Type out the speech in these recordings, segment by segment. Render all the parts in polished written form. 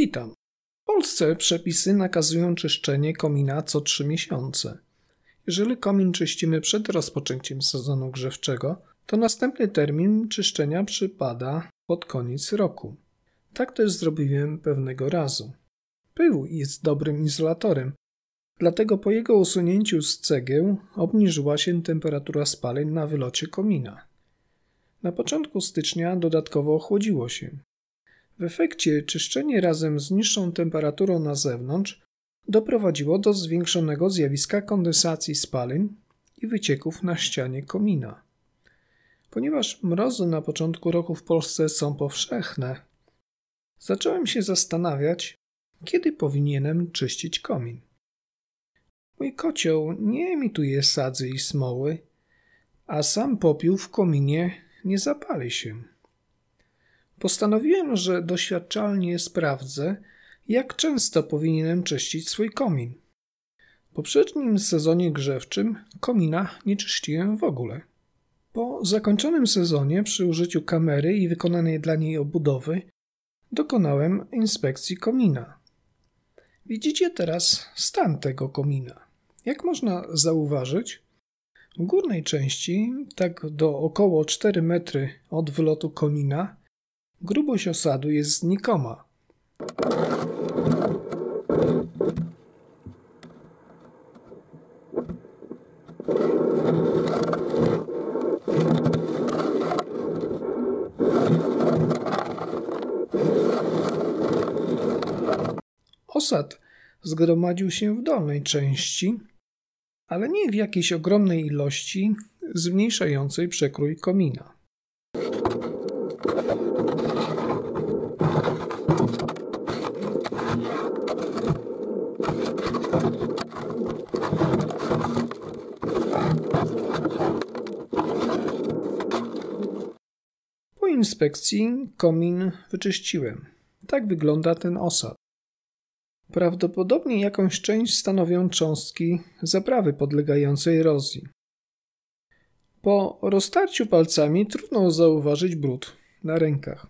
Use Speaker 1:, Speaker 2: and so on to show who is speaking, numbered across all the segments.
Speaker 1: Witam. W Polsce przepisy nakazują czyszczenie komina co 3 miesiące. Jeżeli komin czyścimy przed rozpoczęciem sezonu grzewczego, to następny termin czyszczenia przypada pod koniec roku. Tak też zrobiłem pewnego razu. Pył jest dobrym izolatorem, dlatego po jego usunięciu z cegieł obniżyła się temperatura spalin na wylocie komina. Na początku stycznia dodatkowo ochłodziło się. W efekcie czyszczenie razem z niższą temperaturą na zewnątrz doprowadziło do zwiększonego zjawiska kondensacji spalin i wycieków na ścianie komina. Ponieważ mrozy na początku roku w Polsce są powszechne, zacząłem się zastanawiać, kiedy powinienem czyścić komin. Mój kocioł nie emituje sadzy i smoły, a sam popiół w kominie nie zapali się. Postanowiłem, że doświadczalnie sprawdzę, jak często powinienem czyścić swój komin. W poprzednim sezonie grzewczym komina nie czyściłem w ogóle. Po zakończonym sezonie przy użyciu kamery i wykonanej dla niej obudowy dokonałem inspekcji komina. Widzicie teraz stan tego komina. Jak można zauważyć, w górnej części, tak do około 4 metry od wylotu komina, grubość osadu jest znikoma. Osad zgromadził się w dolnej części, ale nie w jakiejś ogromnej ilości zmniejszającej przekrój komina. Po inspekcji komin wyczyściłem. Tak wygląda ten osad. Prawdopodobnie jakąś część stanowią cząstki zaprawy podlegającej erozji. Po roztarciu palcami trudno zauważyć brud na rękach.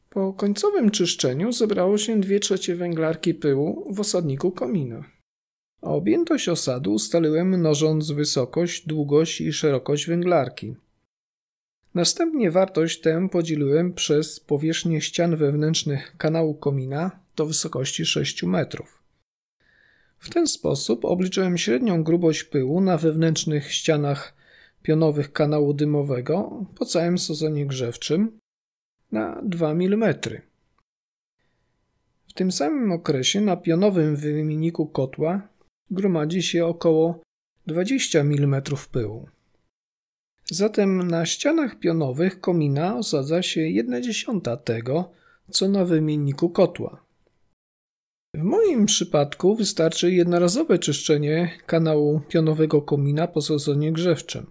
Speaker 1: Po końcowym czyszczeniu zebrało się 2/3 węglarki pyłu w osadniku komina. A objętość osadu ustaliłem mnożąc wysokość, długość i szerokość węglarki. Następnie wartość tę podzieliłem przez powierzchnię ścian wewnętrznych kanału komina do wysokości 6 metrów. W ten sposób obliczyłem średnią grubość pyłu na wewnętrznych ścianach pionowych kanału dymowego po całym sezonie grzewczym na 2 mm. W tym samym okresie na pionowym wymienniku kotła gromadzi się około 20 mm pyłu. Zatem na ścianach pionowych komina osadza się 1/10 tego, co na wymienniku kotła. W moim przypadku wystarczy jednorazowe czyszczenie kanału pionowego komina po sezonie grzewczym.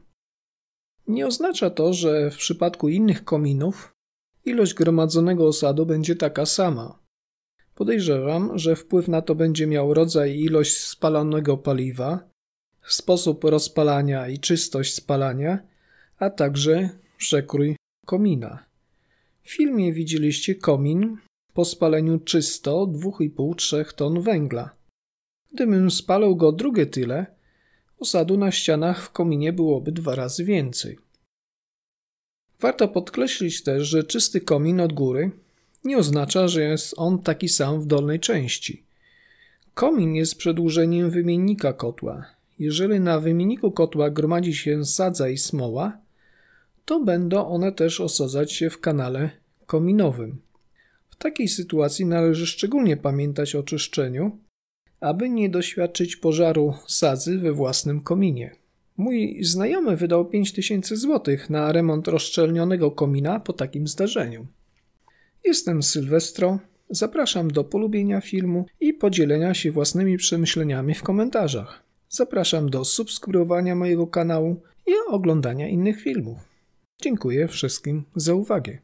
Speaker 1: Nie oznacza to, że w przypadku innych kominów ilość gromadzonego osadu będzie taka sama. Podejrzewam, że wpływ na to będzie miał rodzaj i ilość spalanego paliwa, sposób rozpalania i czystość spalania, a także przekrój komina. W filmie widzieliście komin po spaleniu czysto 2,5–3 ton węgla. Gdybym spalał go drugie tyle, osadu na ścianach w kominie byłoby 2 razy więcej. Warto podkreślić też, że czysty komin od góry nie oznacza, że jest on taki sam w dolnej części. Komin jest przedłużeniem wymiennika kotła. Jeżeli na wymienniku kotła gromadzi się sadza i smoła, to będą one też osadzać się w kanale kominowym. W takiej sytuacji należy szczególnie pamiętać o czyszczeniu, aby nie doświadczyć pożaru sadzy we własnym kominie. Mój znajomy wydał 5000 zł na remont rozszczelnionego komina po takim zdarzeniu. Jestem Sylwestro, zapraszam do polubienia filmu i podzielenia się własnymi przemyśleniami w komentarzach. Zapraszam do subskrybowania mojego kanału i oglądania innych filmów. Dziękuję wszystkim za uwagę.